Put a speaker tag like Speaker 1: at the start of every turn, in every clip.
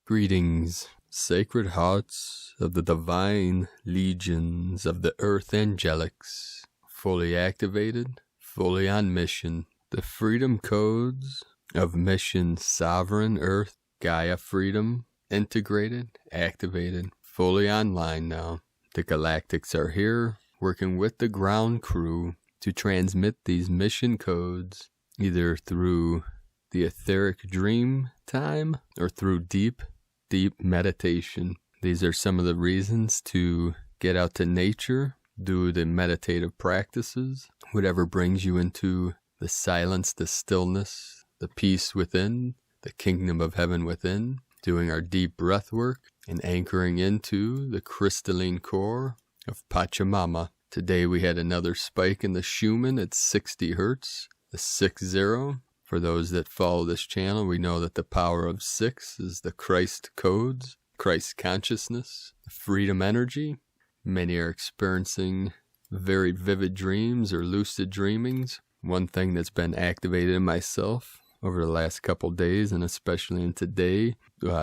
Speaker 1: Greetings, sacred hearts of the divine legions of the earth angelics, fully activated, fully on mission. The freedom codes of mission sovereign earth, Gaia freedom, integrated, activated, fully online now. The galactics are here, working with the ground crew to transmit these mission codes, either through the etheric dream time or through deep meditation. These are some of the reasons to get out to nature, do the meditative practices, whatever brings you into the silence, the stillness, the peace within, the kingdom of heaven within, doing our deep breath work and anchoring into the crystalline core of Pachamama. Today we had another spike in the Schumann at 60 hertz, the 60. For those that follow this channel, we know that the power of 6 is the Christ codes, Christ consciousness, the freedom energy. Many are experiencing very vivid dreams or lucid dreamings. One thing that's been activated in myself over the last couple days, and especially in today,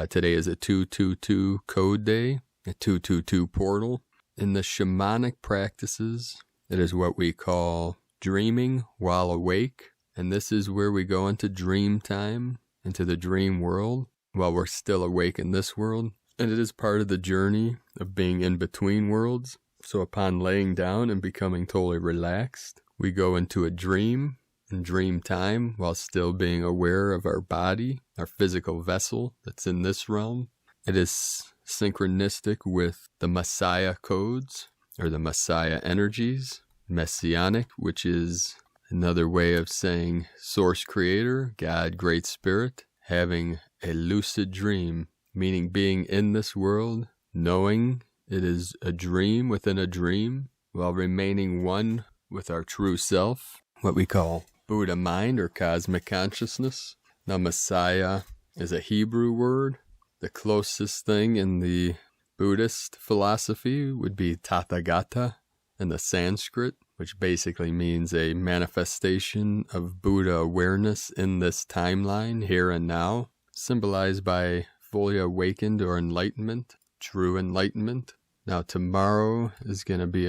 Speaker 1: today is a 222 code day, a 222 portal. In the shamanic practices, it is what we call dreaming while awake. And this is where we go into dream time, into the dream world, while we're still awake in this world. And it is part of the journey of being in between worlds. So upon laying down and becoming totally relaxed, we go into a dream and dream time while still being aware of our body, our physical vessel that's in this realm. It is synchronistic with the Messiah codes, or the Messiah energies, Messianic, which is another way of saying Source Creator, God, Great Spirit, having a lucid dream, meaning being in this world, knowing it is a dream within a dream, while remaining one with our true self, what we call Buddha mind or cosmic consciousness. Now, Messiah is a Hebrew word. The closest thing in the Buddhist philosophy would be Tathagata in the Sanskrit, which basically means a manifestation of Buddha awareness in this timeline, here and now, symbolized by fully awakened or enlightenment, true enlightenment. Now tomorrow is going to be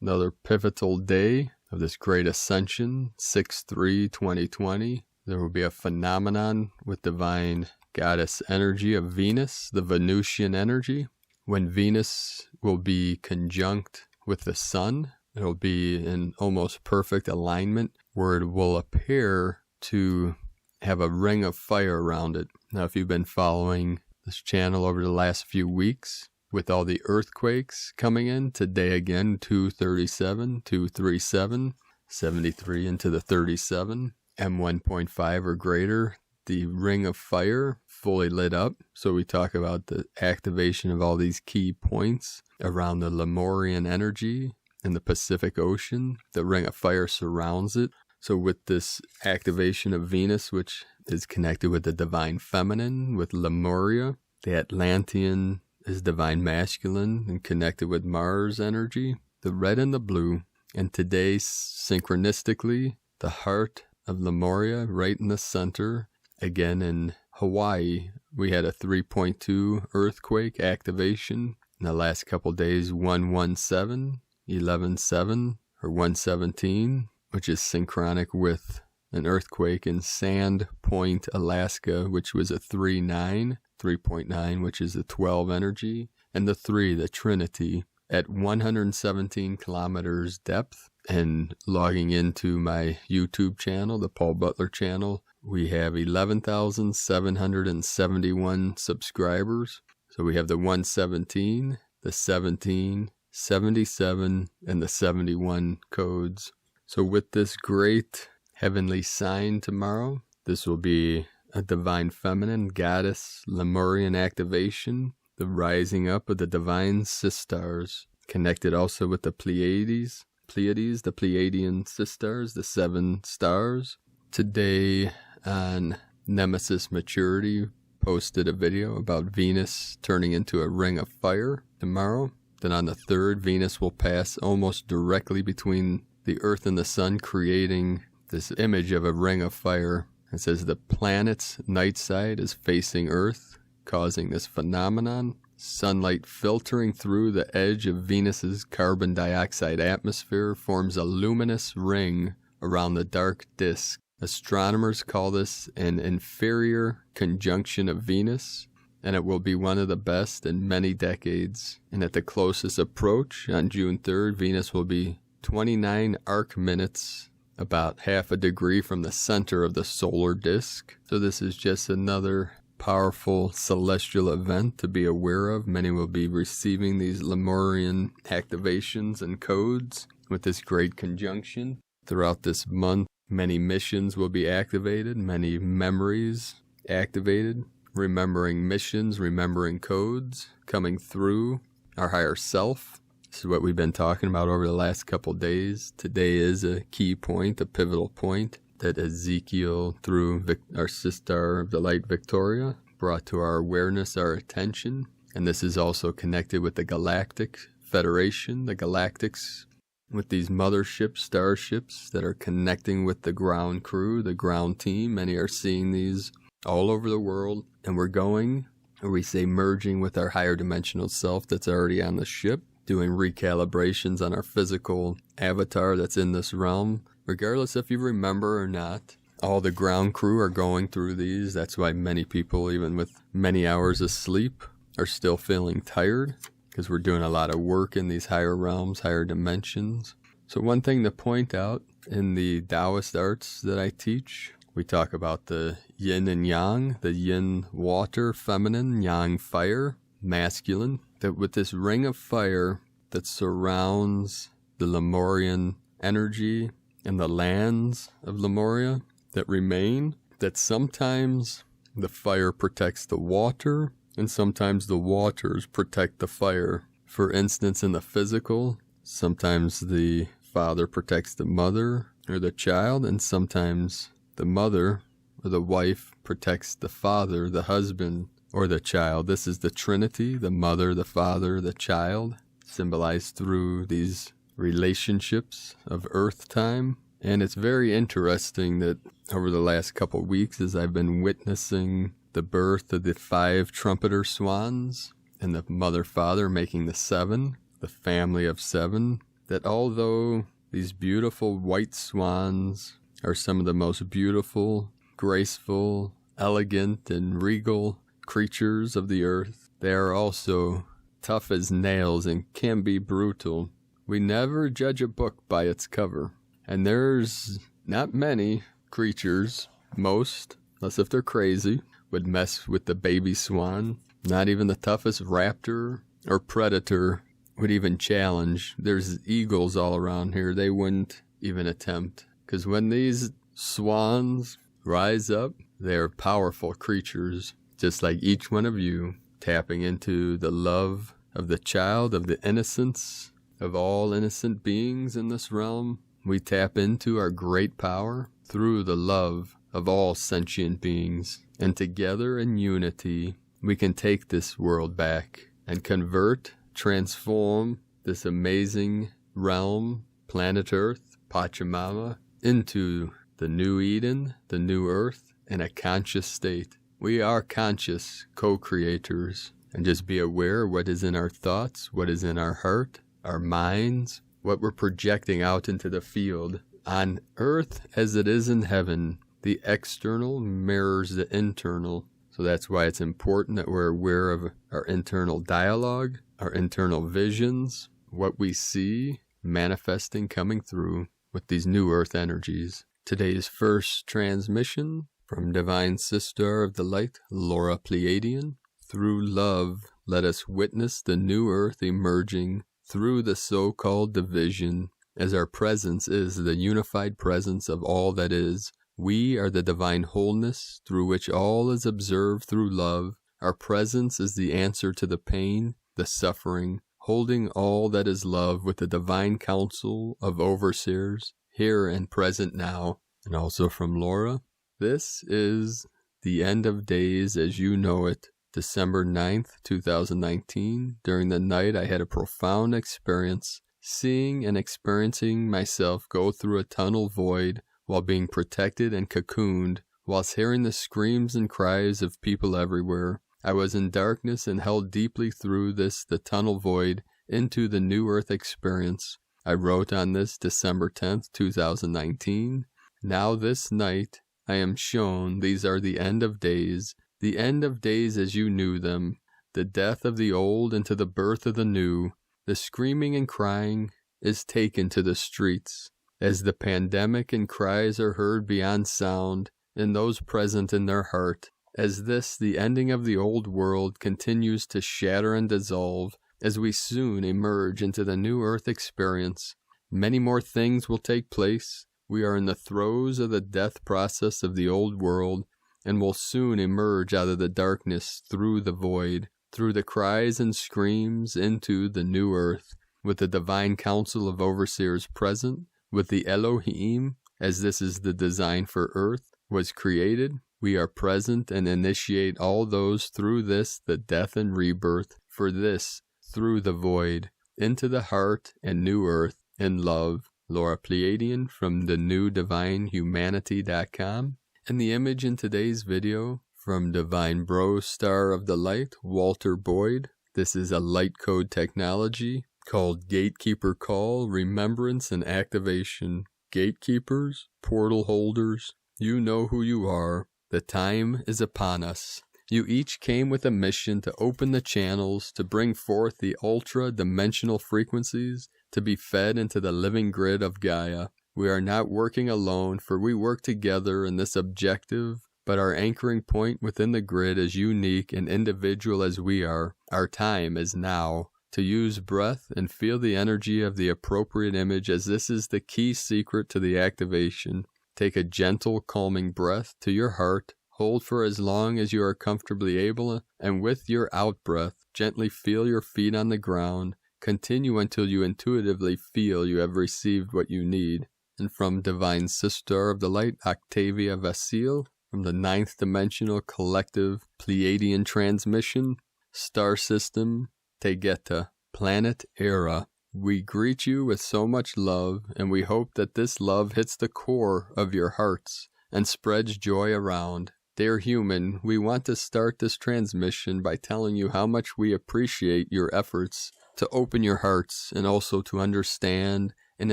Speaker 1: another pivotal day of this great ascension, 6/3/2020. There will be a phenomenon with divine goddess energy of Venus, the Venusian energy, when Venus will be conjunct with the sun. It'll be in almost perfect alignment where it will appear to have a ring of fire around it. Now, if you've been following this channel over the last few weeks, with all the earthquakes coming in, today again, 237, 237, 73 into the 37, M1.5 or greater, the ring of fire fully lit up. So we talk about the activation of all these key points around the Lemurian energy in the Pacific Ocean. The ring of fire surrounds it. So with this activation of Venus, which is connected with the divine feminine, with Lemuria, the Atlantean is divine masculine and connected with Mars energy, the red and the blue. And today, synchronistically, the heart of Lemuria right in the center. Again, in Hawaii, we had a 3.2 earthquake activation. In the last couple days, 117. 11.7 or 117, which is synchronic with an earthquake in Sand Point, Alaska, which was a 3.9, which is a 12 energy, and the 3, the Trinity, at 117 kilometers depth. And logging into my YouTube channel, the Paul Butler channel, we have 11,771 subscribers. So we have the 117, the 17, 77 and the 71 codes. So with this great heavenly sign tomorrow, this will be a divine feminine goddess Lemurian activation, the rising up of the divine sisters, connected also with the Pleiades, the Pleiadian sisters, the 7 stars. Today on Nemesis Maturity posted a video about Venus turning into a ring of fire tomorrow. Then on the 3rd, Venus will pass almost directly between the Earth and the Sun, creating this image of a ring of fire. It says the planet's night side is facing Earth, causing this phenomenon. Sunlight filtering through the edge of Venus's carbon dioxide atmosphere forms a luminous ring around the dark disk. Astronomers call this an inferior conjunction of Venus, and it will be one of the best in many decades. And at the closest approach, on June 3rd, Venus will be 29 arc minutes, about half a degree from the center of the solar disk. So this is just another powerful celestial event to be aware of. Many will be receiving these Lemurian activations and codes with this great conjunction. Throughout this month, many missions will be activated, many memories activated, remembering missions, remembering codes, coming through our higher self. This is what we've been talking about over the last couple days. Today is a key point, a pivotal point that Ezekiel, through our sister of the light Victoria, brought to our awareness, our attention. And this is also connected with the Galactic Federation, the Galactics, with these motherships, starships that are connecting with the ground crew, the ground team. Many are seeing these all over the world. And we're going, or we say merging with our higher dimensional self that's already on the ship, doing recalibrations on our physical avatar that's in this realm. Regardless if you remember or not, all the ground crew are going through these. That's why many people, even with many hours of sleep, are still feeling tired, because we're doing a lot of work in these higher realms, higher dimensions. So one thing to point out in the Taoist arts that I teach, we talk about the yin and yang, the yin water, feminine, yang fire, masculine, that with this ring of fire that surrounds the Lemurian energy and the lands of Lemuria that remain, that sometimes the fire protects the water and sometimes the waters protect the fire. For instance, in the physical, sometimes the father protects the mother or the child, and sometimes the mother or the wife protects the father, the husband, or the child. This is the Trinity, the mother, the father, the child, symbolized through these relationships of earth time. And it's very interesting that over the last couple of weeks, as I've been witnessing the birth of the 5 trumpeter swans and the mother-father making the 7, the family of 7, that although these beautiful white swans are some of the most beautiful, graceful, elegant, and regal creatures of the earth, they are also tough as nails and can be brutal. We never judge a book by its cover. And there's not many creatures, most, unless if they're crazy, would mess with the baby swan. Not even the toughest raptor or predator would even challenge. There's eagles all around here. They wouldn't even attempt. Because when these swans rise up, they're powerful creatures, just like each one of you, tapping into the love of the child, of the innocence of all innocent beings in this realm. We tap into our great power through the love of all sentient beings. And together in unity, we can take this world back and convert, transform this amazing realm, planet Earth, Pachamama, into the new Eden, the new Earth, in a conscious state. We are conscious co-creators. And just be aware what is in our thoughts, what is in our heart, our minds, what we're projecting out into the field. On earth as it is in heaven, the external mirrors the internal. So that's why it's important that we're aware of our internal dialogue, our internal visions, what we see manifesting, coming through with these new earth energies. Today's first transmission from Divine Sister of the Light, Laura Pleiadian. Through love, let us witness the new earth emerging through the so-called division, as our presence is the unified presence of all that is. We are the divine wholeness through which all is observed through love. Our presence is the answer to the pain, the suffering, holding all that is love with the divine council of overseers, here and present now. And also from Laura, this is the end of days as you know it. December 9th, 2019. During the night, I had a profound experience, seeing and experiencing myself go through a tunnel void while being protected and cocooned, whilst hearing the screams and cries of people everywhere. I was in darkness and held deeply through this the tunnel void into the new earth experience. I wrote on this December 10th, 2019. Now this night I am shown these are the end of days as you knew them, the death of the old into the birth of the new. The screaming and crying is taken to the streets, as the pandemic and cries are heard beyond sound in those present in their heart, as this, the ending of the old world, continues to shatter and dissolve, as we soon emerge into the new earth experience. Many more things will take place. We are in the throes of the death process of the old world, and will soon emerge out of the darkness through the void, through the cries and screams into the new earth, with the divine council of overseers present, with the Elohim, as this is the design for earth, was created. We are present and initiate all those through this, the death and rebirth, for this, through the void, into the heart and new earth, in love. Laura Pleiadian from the newdivinehumanity.com. And the image in today's video from Divine Bro Star of the Light, Walter Boyd. This is a light code technology called Gatekeeper Call, Remembrance, and Activation. Gatekeepers, portal holders, you know who you are. The time is upon us. You each came with a mission to open the channels, to bring forth the ultra-dimensional frequencies, to be fed into the living grid of Gaia. We are not working alone, for we work together in this objective, but our anchoring point within the grid is unique and individual as we are. Our time is now. To use breath and feel the energy of the appropriate image, as this is the key secret to the activation. Take a gentle, calming breath to your heart. Hold for as long as you are comfortably able, and with your out-breath, gently feel your feet on the ground. Continue until you intuitively feel you have received what you need. And from Divine Sister of the Light, Octavia Vasile, from the 9th Dimensional Collective Pleiadian Transmission, Star System, Tegeta, Planet Era. We greet you with so much love, and we hope that this love hits the core of your hearts and spreads joy around. Dear human, we want to start this transmission by telling you how much we appreciate your efforts to open your hearts and also to understand and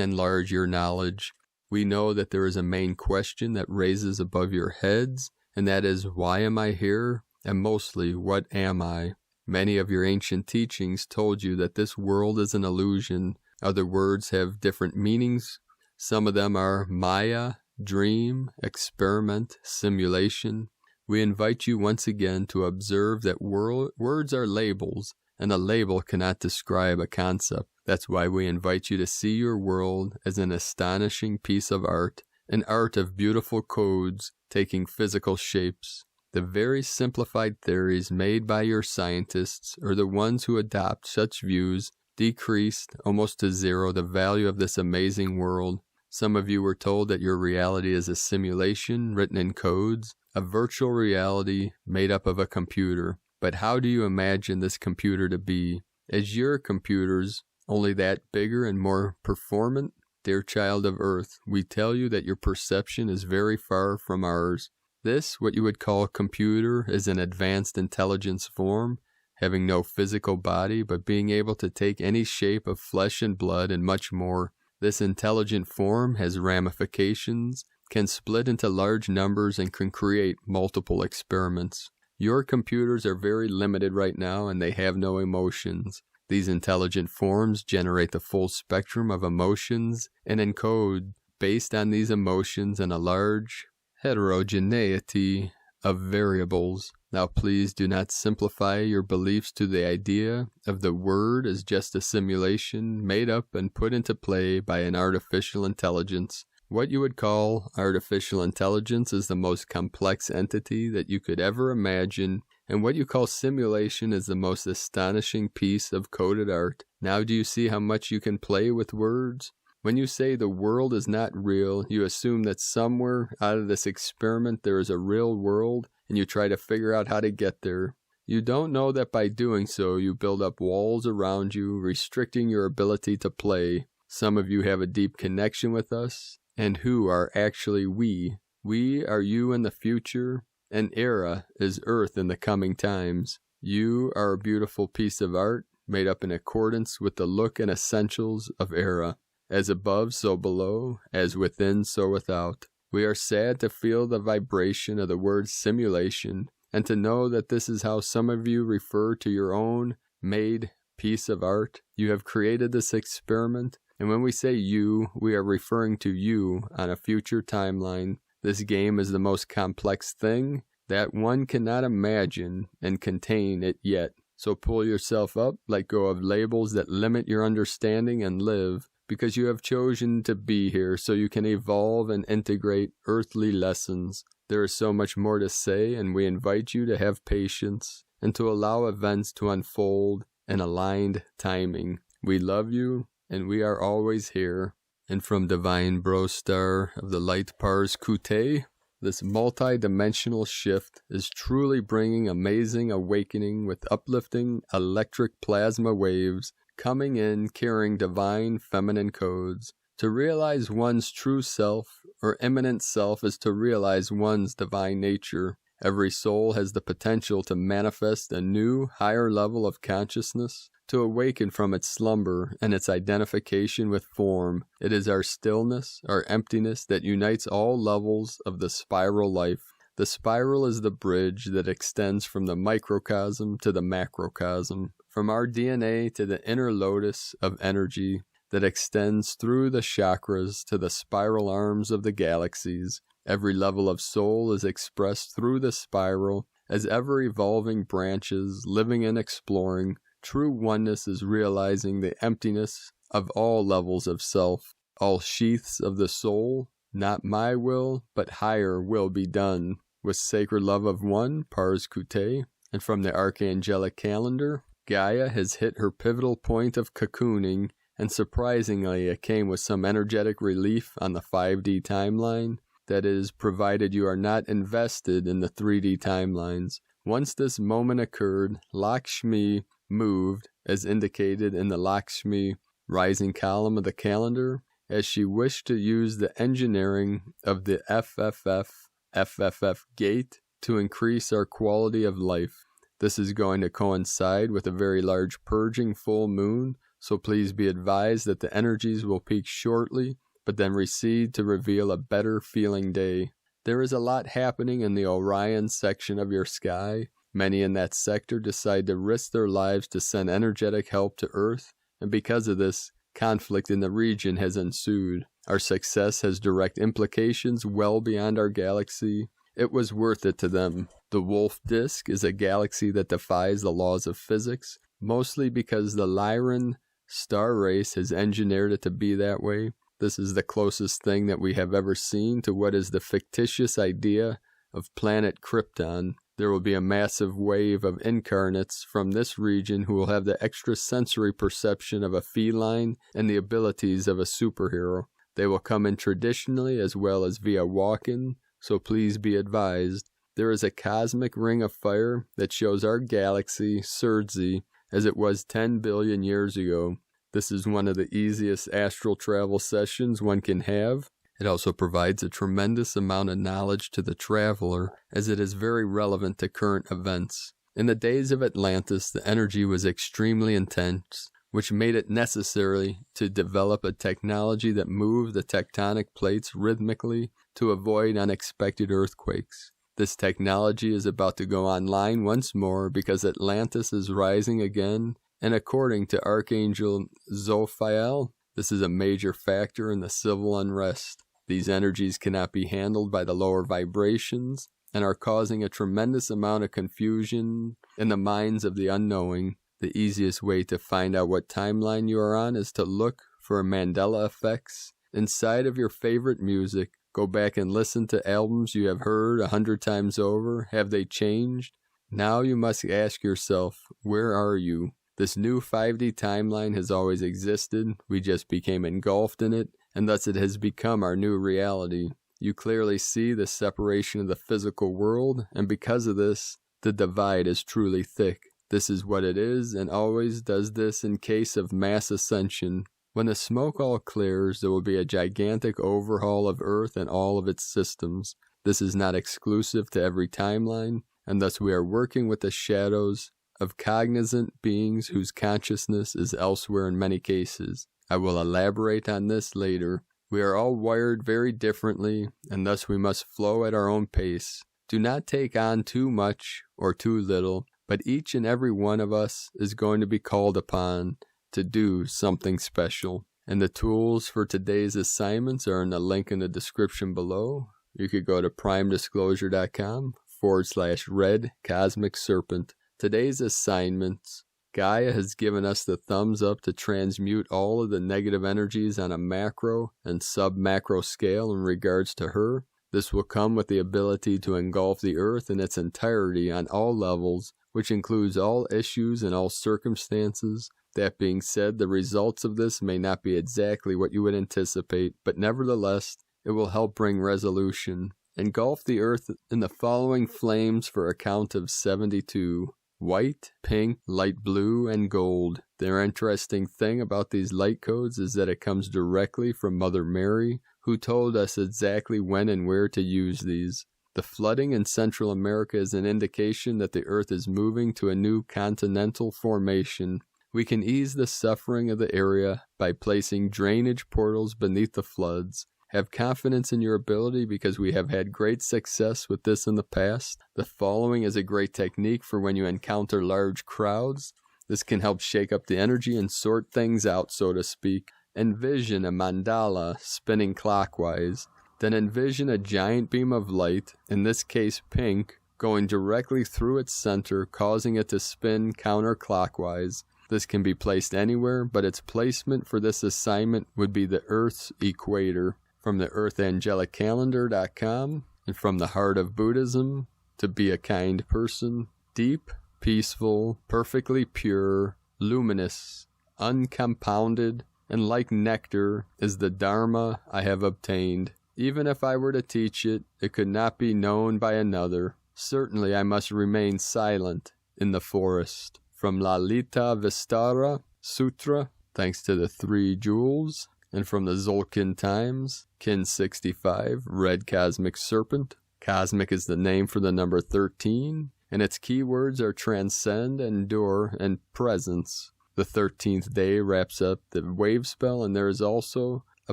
Speaker 1: enlarge your knowledge. We know that there is a main question that raises above your heads, and that is, why am I here? And mostly, what am I? Many of your ancient teachings told you that this world is an illusion. Other words have different meanings. Some of them are Maya, dream, experiment, simulation. We invite you once again to observe that words are labels, and a label cannot describe a concept. That's why we invite you to see your world as an astonishing piece of art, an art of beautiful codes taking physical shapes. The very simplified theories made by your scientists, or the ones who adopt such views, decreased almost to zero the value of this amazing world. Some of you were told that your reality is a simulation written in codes, a virtual reality made up of a computer. But how do you imagine this computer to be? Is your computers only that bigger and more performant? Dear child of Earth, we tell you that your perception is very far from ours. This, what you would call a computer, is an advanced intelligence form, having no physical body, but being able to take any shape of flesh and blood and much more. This intelligent form has ramifications, can split into large numbers, and can create multiple experiments. Your computers are very limited right now, and they have no emotions. These intelligent forms generate the full spectrum of emotions and encode based on these emotions in a large heterogeneity of variables. Now please do not simplify your beliefs to the idea of the word as just a simulation made up and put into play by an artificial intelligence. What you would call artificial intelligence is the most complex entity that you could ever imagine, and what you call simulation is the most astonishing piece of coded art. Now do you see how much you can play with words? When you say the world is not real, you assume that somewhere out of this experiment there is a real world, and you try to figure out how to get there. You don't know that by doing so, you build up walls around you, restricting your ability to play. Some of you have a deep connection with us, and who are actually we. We are you in the future, and Era is Earth in the coming times. You are a beautiful piece of art, made up in accordance with the look and essentials of era. As above, so below, as within, so without. We are sad to feel the vibration of the word simulation, and to know that this is how some of you refer to your own made piece of art. You have created this experiment, and when we say you, we are referring to you on a future timeline. This game is the most complex thing that one cannot imagine and contain it yet. So pull yourself up, let go of labels that limit your understanding, and live, because you have chosen to be here so you can evolve and integrate earthly lessons. There is so much more to say, and we invite you to have patience and to allow events to unfold in aligned timing. We love you, and we are always here. And from Divine Bro Star of the Light Pars Kute, this multi-dimensional shift is truly bringing amazing awakening with uplifting electric plasma waves coming in carrying divine feminine codes. To realize one's true self or immanent self is to realize one's divine nature. Every soul has the potential to manifest a new, higher level of consciousness, to awaken from its slumber and its identification with form. It is our stillness, our emptiness, that unites all levels of the spiral life. The spiral is the bridge that extends from the microcosm to the macrocosm, from our DNA to the inner lotus of energy that extends through the chakras to the spiral arms of the galaxies. Every level of soul is expressed through the spiral as ever-evolving branches, living and exploring. True oneness is realizing the emptiness of all levels of self, all sheaths of the soul. Not my will, but higher will be done. With sacred love of one, Pars Kute, and from the Archangelic calendar, Gaia has hit her pivotal point of cocooning, and surprisingly it came with some energetic relief on the 5D timeline. That is, provided you are not invested in the 3D timelines. Once this moment occurred, Lakshmi moved, as indicated in the Lakshmi rising column of the calendar, as she wished to use the engineering of the FFF gate to increase our quality of life. This is going to coincide with a very large purging full moon, so please be advised that the energies will peak shortly, but then recede to reveal a better feeling day. There is a lot happening in the Orion section of your sky. Many in that sector decide to risk their lives to send energetic help to Earth, and because of this, conflict in the region has ensued. Our success has direct implications well beyond our galaxy. It was worth it to them. The Wolf Disk is a galaxy that defies the laws of physics, mostly because the Lyran star race has engineered it to be that way. This is the closest thing that we have ever seen to what is the fictitious idea of planet Krypton. There will be a massive wave of incarnates from this region who will have the extrasensory perception of a feline and the abilities of a superhero. They will come in traditionally as well as via walk-in, so please be advised. There is a cosmic ring of fire that shows our galaxy, Surdsey, as it was 10 billion years ago. This is one of the easiest astral travel sessions one can have. It also provides a tremendous amount of knowledge to the traveler, as it is very relevant to current events. In the days of Atlantis, the energy was extremely intense, which made it necessary to develop a technology that moved the tectonic plates rhythmically to avoid unexpected earthquakes. This technology is about to go online once more because Atlantis is rising again, and according to Archangel Zophiel, this is a major factor in the civil unrest. These energies cannot be handled by the lower vibrations and are causing a tremendous amount of confusion in the minds of the unknowing. The easiest way to find out what timeline you are on is to look for Mandela effects inside of your favorite music. Go back and listen to albums you have heard 100 times over. Have they changed? Now you must ask yourself, where are you? This new 5D timeline has always existed. We just became engulfed in it, and thus it has become our new reality. You clearly see the separation of the physical world, and because of this, the divide is truly thick. This is what it is, and always does this in case of mass ascension. When the smoke all clears, there will be a gigantic overhaul of Earth and all of its systems. This is not exclusive to every timeline, and thus we are working with the shadows of cognizant beings whose consciousness is elsewhere in many cases. I will elaborate on this later. We are all wired very differently, and thus we must flow at our own pace. Do not take on too much or too little, but each and every one of us is going to be called upon to do something special. And the tools for today's assignments are in the link in the description below. You could go to primedisclosure.com/red cosmic serpent. Today's assignments. Gaia has given us the thumbs up to transmute all of the negative energies on a macro and sub-macro scale in regards to her. This will come with the ability to engulf the earth in its entirety on all levels, which includes all issues and all circumstances. That being said, the results of this may not be exactly what you would anticipate, but nevertheless, it will help bring resolution. Engulf the earth in the following flames for a count of 72. White, pink, light blue, and gold. The interesting thing about these light codes is that it comes directly from Mother Mary, who told us exactly when and where to use these. The flooding in Central America is an indication that the earth is moving to a new continental formation. We can ease the suffering of the area by placing drainage portals beneath the floods. Have confidence in your ability because we have had great success with this in the past. The following is a great technique for when you encounter large crowds. This can help shake up the energy and sort things out, so to speak. Envision a mandala spinning clockwise. Then envision a giant beam of light, in this case pink, going directly through its center, causing it to spin counterclockwise. This can be placed anywhere, but its placement for this assignment would be the Earth's equator. From the earthangelicalendar.com and from the heart of Buddhism, to be a kind person, deep, peaceful, perfectly pure, luminous, uncompounded, and like nectar is the Dharma I have obtained. Even if I were to teach it, it could not be known by another. Certainly I must remain silent in the forest. From Lalita Vistara Sutra, thanks to the 3 jewels. And from the Zolkin Times, Kin 65, Red Cosmic Serpent. Cosmic is the name for the number 13, and its keywords are transcend, endure, and presence. The 13th day wraps up the wave spell, and there is also a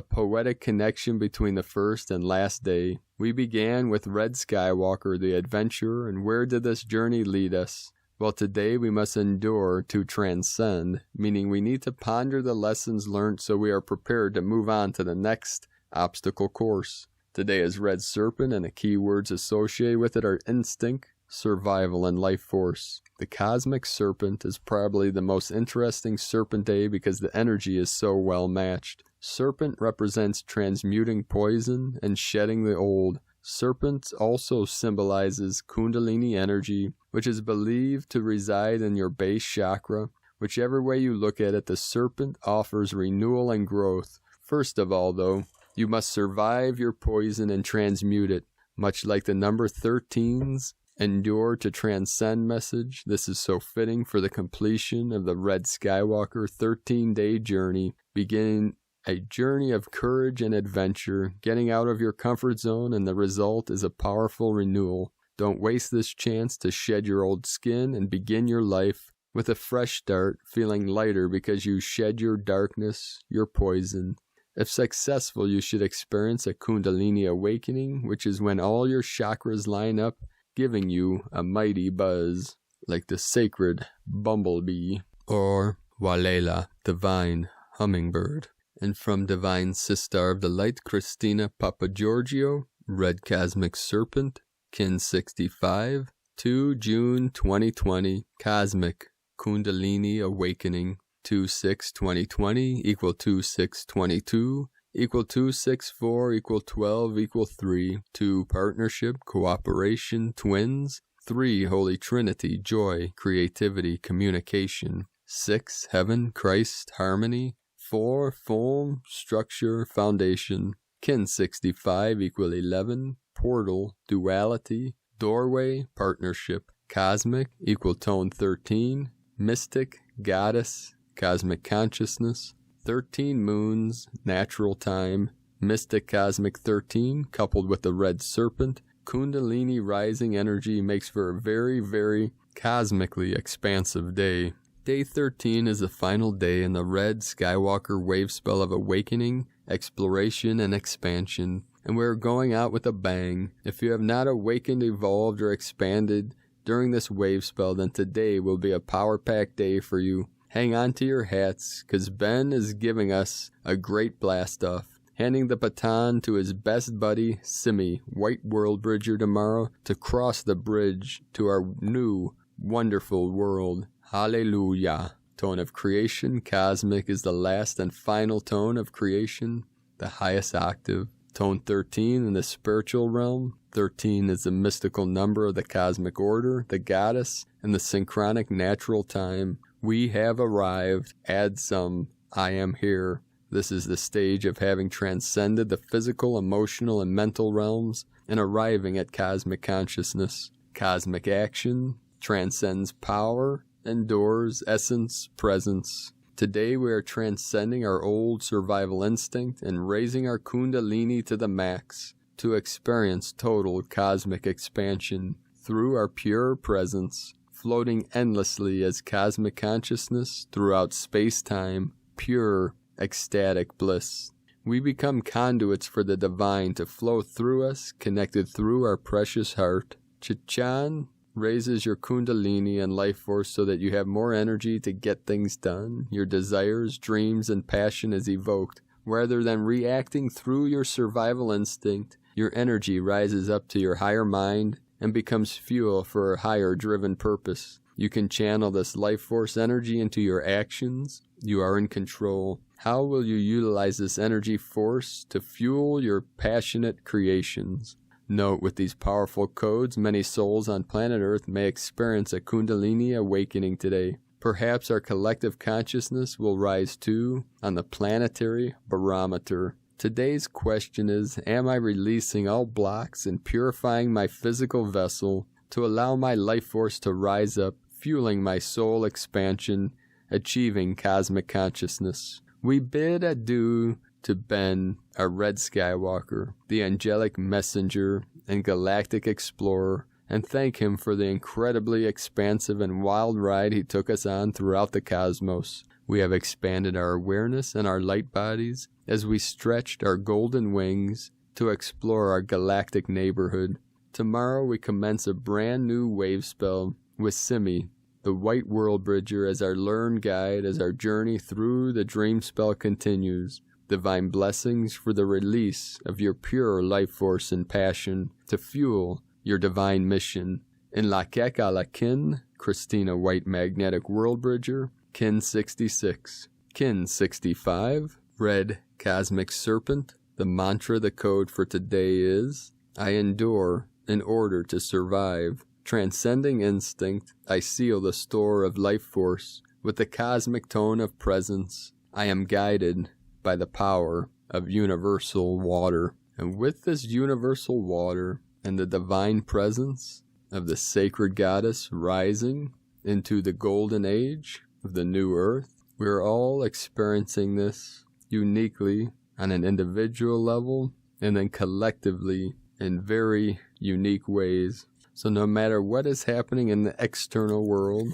Speaker 1: poetic connection between the first and last day. We began with Red Skywalker, the adventurer, and where did this journey lead us? Well, today we must endure to transcend, meaning we need to ponder the lessons learned so we are prepared to move on to the next obstacle course. Today is Red Serpent, and the key words associated with it are instinct, survival, and life force. The Cosmic Serpent is probably the most interesting Serpent day because the energy is so well matched. Serpent represents transmuting poison and shedding the old. Serpent also symbolizes Kundalini energy, which is believed to reside in your base chakra. Whichever way you look at it, the serpent offers renewal and growth. First of all, though, you must survive your poison and transmute it. Much like the number 13's endure to transcend message, this is so fitting for the completion of the Red Skywalker 13-day journey, beginning a journey of courage and adventure, getting out of your comfort zone, and the result is a powerful renewal. Don't waste this chance to shed your old skin and begin your life with a fresh start, feeling lighter because you shed your darkness, your poison. If successful, you should experience a Kundalini awakening, which is when all your chakras line up, giving you a mighty buzz, like the sacred bumblebee, or Walela, divine hummingbird. And from Divine Sister of the Light, Christina Papagiorgio, Red Cosmic Serpent, Kin 65, 2 June 2020, Cosmic Kundalini Awakening, 2/6/2020 equal 2/6/22 equal 2/6/4 equal 12 equal 3, 2 Partnership, Cooperation, Twins, 3 Holy Trinity, Joy, Creativity, Communication, 6 Heaven, Christ, Harmony, 4 Form, Structure, Foundation, Kin 65 equal 11, Portal, Duality, Doorway, Partnership, Cosmic equal Tone 13, Mystic, Goddess, Cosmic Consciousness, 13 Moons, Natural Time, Mystic Cosmic 13 coupled with the Red Serpent. Kundalini rising energy makes for a very, very cosmically expansive day. Day 13 is the final day in the red Skywalker wave spell of awakening, exploration, and expansion, and we're going out with a bang. If you have not awakened, evolved, or expanded during this wave spell, then today will be a power-packed day for you. Hang on to your hats, because Ben is giving us a great blast-off, handing the baton to his best buddy, Simi, White World Bridger, tomorrow to cross the bridge to our new, wonderful world. Hallelujah. Tone of creation, cosmic, is the last and final tone of creation, the highest octave. Tone 13 in the spiritual realm. 13 is the mystical number of the cosmic order, the goddess, and the synchronic natural time. We have arrived. Add some. I am here. This is the stage of having transcended the physical, emotional, and mental realms and arriving at cosmic consciousness. Cosmic action transcends power, endures essence, presence. Today we are transcending our old survival instinct and raising our kundalini to the max to experience total cosmic expansion through our pure presence, floating endlessly as cosmic consciousness throughout space-time, pure, ecstatic bliss. We become conduits for the divine to flow through us, connected through our precious heart. Chichan raises your kundalini and life force so that you have more energy to get things done. Your desires, dreams, and passion is evoked. Rather than reacting through your survival instinct, your energy rises up to your higher mind and becomes fuel for a higher driven purpose. You can channel this life force energy into your actions. You are in control. How will you utilize this energy force to fuel your passionate creations? Note, with these powerful codes, many souls on planet Earth may experience a Kundalini awakening today. Perhaps our collective consciousness will rise too on the planetary barometer. Today's question is, am I releasing all blocks and purifying my physical vessel to allow my life force to rise up, fueling my soul expansion, achieving cosmic consciousness? We bid adieu to Ben, our red Skywalker, the angelic messenger and galactic explorer, and thank him for the incredibly expansive and wild ride he took us on throughout the cosmos. We have expanded our awareness and our light bodies as we stretched our golden wings to explore our galactic neighborhood. Tomorrow we commence a brand new wave spell with Simi, the White World Bridger, as our learned guide as our journey through the dream spell continues. Divine blessings for the release of your pure life force and passion to fuel your divine mission. In La Kek la Kin, Christina White Magnetic World Bridger, Kin 66. Kin 65, Red Cosmic Serpent. The mantra, the code for today is, I endure in order to survive. Transcending instinct, I seal the store of life force with the cosmic tone of presence. I am guided by the power of universal water. And with this universal water and the divine presence of the sacred goddess rising into the golden age of the new earth, we are all experiencing this uniquely on an individual level and then collectively in very unique ways. So no matter what is happening in the external world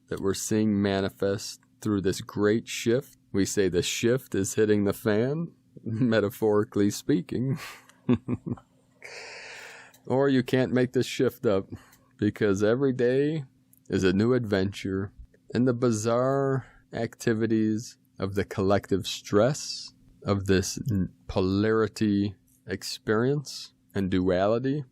Speaker 1: that we're seeing manifest through this great shift, we say the shift is hitting the fan, metaphorically speaking. Or you can't make this shift up, because every day is a new adventure, and the bizarre activities of the collective stress of this polarity experience and duality.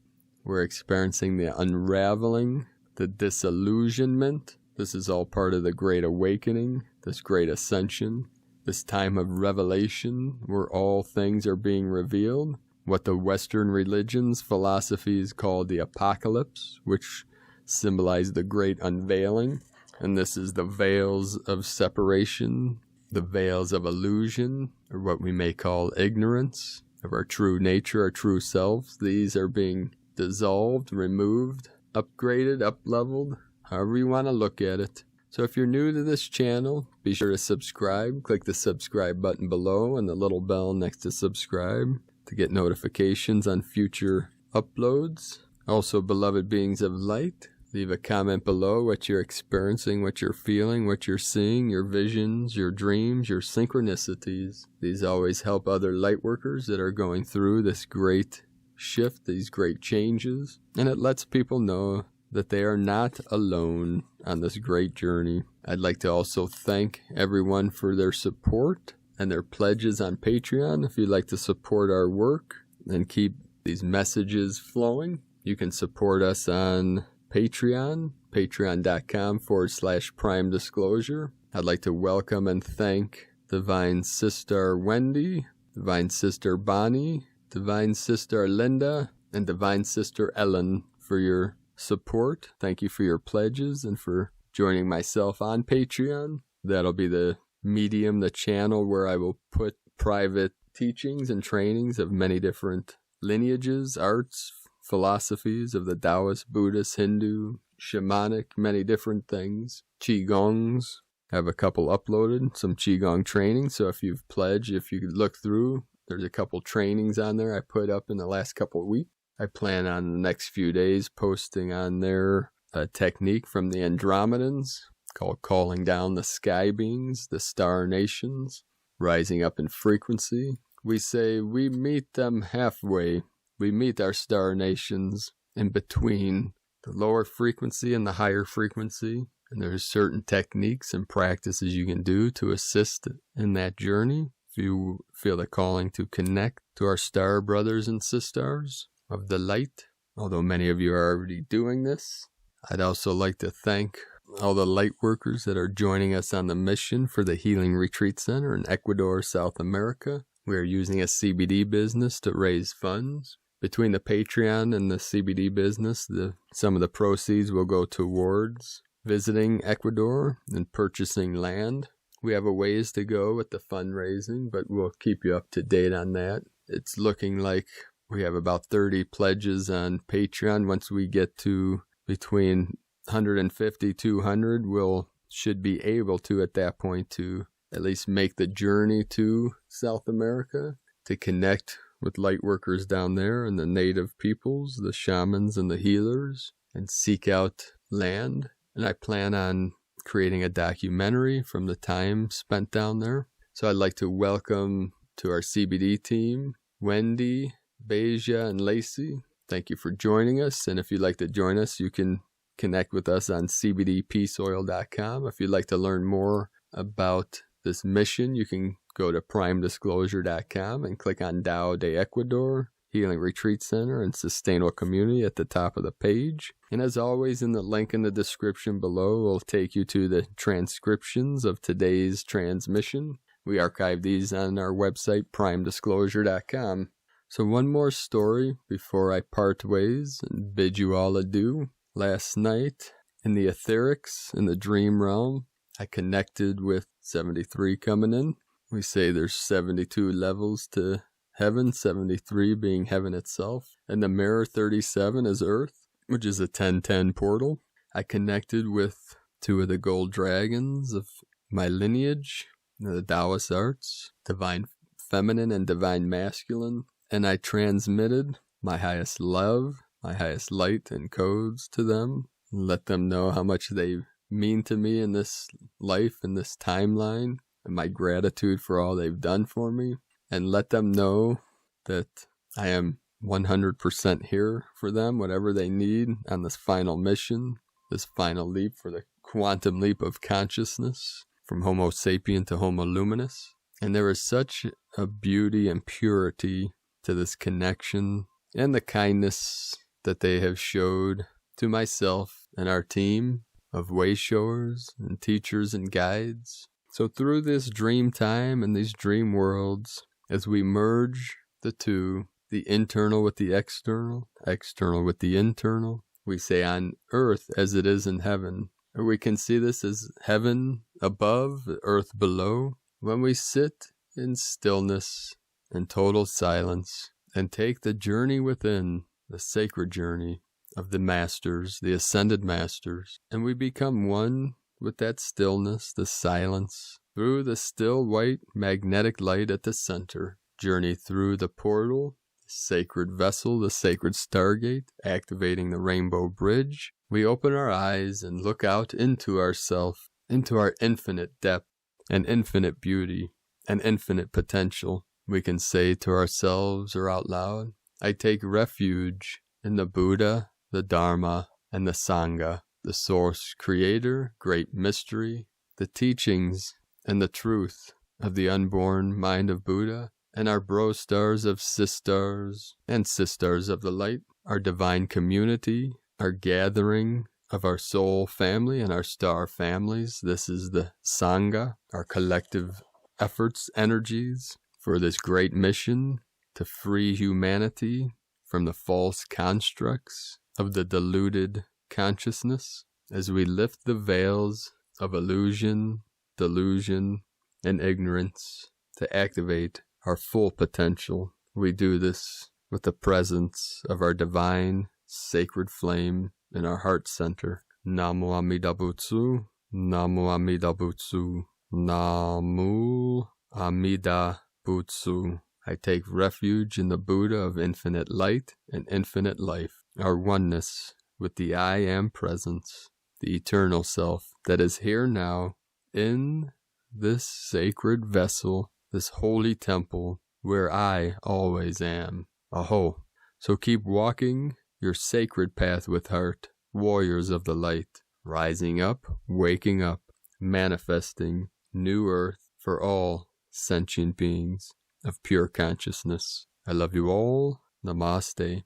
Speaker 1: We're experiencing the unraveling, the disillusionment. This is all part of the Great Awakening, this Great Ascension, this time of revelation where all things are being revealed. What the Western religions, philosophies call the apocalypse, which symbolize the great unveiling. And this is the veils of separation, the veils of illusion, or what we may call ignorance of our true nature, our true selves. These are being dissolved, removed, upgraded, up-leveled, however you want to look at it. So if you're new to this channel, be sure to subscribe. Click the subscribe button below and the little bell next to subscribe to get notifications on future uploads. Also, beloved beings of light, Leave a comment below what you're experiencing, what you're feeling, what you're seeing, your visions, your dreams, your synchronicities. These always help other lightworkers that are going through this great shift, these great changes. And it lets people know that they are not alone on this great journey. I'd like to also thank everyone for their support and their pledges on Patreon. If you'd like to support our work and keep these messages flowing, you can support us on Patreon, patreon.com/Prime Disclosure. I'd like to welcome and thank Divine Sister Wendy, Divine Sister Bonnie, Divine Sister Linda, and Divine Sister Ellen for your support. Thank you for your pledges and for joining myself on Patreon. That'll be the medium, the channel where I will put private teachings and trainings of many different lineages, arts, philosophies of the Taoist, Buddhist, Hindu, shamanic, many different things. Qigongs. I have a couple uploaded, some Qigong trainings. So if you've pledged, if you look through, there's a couple trainings on there I put up in the last couple of weeks. I plan on the next few days posting on there a technique from the Andromedans called Calling Down the Sky Beings, the Star Nations, rising up in frequency. We say we meet them halfway. We meet our star nations in between the lower frequency and the higher frequency. And there's certain techniques and practices you can do to assist in that journey. If you feel the calling to connect to our star brothers and sisters of the light, although many of you are already doing this, I'd also like to thank all the light workers that are joining us on the mission for the Healing Retreat Center in Ecuador, South America. We are using a CBD business to raise funds. Between the Patreon and the CBD business, some of the proceeds will go towards visiting Ecuador and purchasing land. We have a ways to go with the fundraising, but we'll keep you up to date on that. It's looking like we have about 30 pledges on Patreon. Once we get to between 150, 200, should be able to at that point to at least make the journey to South America to connect with light workers down there and the native peoples, the shamans and the healers, and seek out land. And I plan on creating a documentary from the time spent down there. So I'd like to welcome to our CBD team, Wendy, Beja, and Lacey. Thank you for joining us. And if you'd like to join us, you can connect with us on cbdpeaceoil.com. If you'd like to learn more about this mission, you can go to primedisclosure.com and click on Tao de Ecuador, Healing Retreat Center, and Sustainable Community at the top of the page. And as always, in the link in the description below will take you to the transcriptions of today's transmission. We archive these on our website, primedisclosure.com. So one more story before I part ways and bid you all adieu. Last night, in the etherics, in the dream realm, I connected with 73 coming in. We say there's 72 levels to heaven, 73 being heaven itself. And the mirror 37 is Earth, which is a 1010 portal. I connected with 2 of the gold dragons of my lineage, the Taoist arts, divine feminine and divine masculine. And I transmitted my highest love, my highest light and codes to them. And let them know how much they mean to me in this life, in this timeline, and my gratitude for all they've done for me, and let them know that I am 100% here for them, whatever they need on this final mission, this final leap for the quantum leap of consciousness from Homo sapien to Homo luminous. And there is such a beauty and purity to this connection and the kindness that they have showed to myself and our team of wayshowers and teachers and guides. So through this dream time and these dream worlds, as we merge the two, the internal with the external with the internal, we say on earth as it is in heaven. Or we can see this as heaven above, earth below. When we sit in stillness and total silence and take the journey within, the sacred journey of the masters, the ascended masters, and we become one with that stillness, the silence, through the still white magnetic light at the center, journey through the portal, the sacred vessel, the sacred stargate, activating the rainbow bridge, we open our eyes and look out into ourself, into our infinite depth and infinite beauty and infinite potential, we can say to ourselves or out loud, I take refuge in the Buddha, the Dharma, and the Sangha, the source, creator, great mystery, the teachings and the truth of the unborn mind of Buddha, and our bro stars of sisters and sisters of the light, our divine community, our gathering of our soul family and our star families. This is the Sangha, our collective efforts, energies for this great mission to free humanity from the false constructs of the deluded consciousness as we lift the veils of illusion, delusion, and ignorance to activate our full potential. We do this with the presence of our divine sacred flame in our heart center. Namo Amida Butsu, Namo Amida Butsu, Namo Amida Butsu. I take refuge in the Buddha of infinite light and infinite life, our oneness with the I Am presence, the eternal self that is here now in this sacred vessel, this holy temple where I always am. Aho. So keep walking your sacred path with heart, warriors of the light, rising up, waking up, manifesting new earth for all sentient beings of pure consciousness. I love you all. Namaste.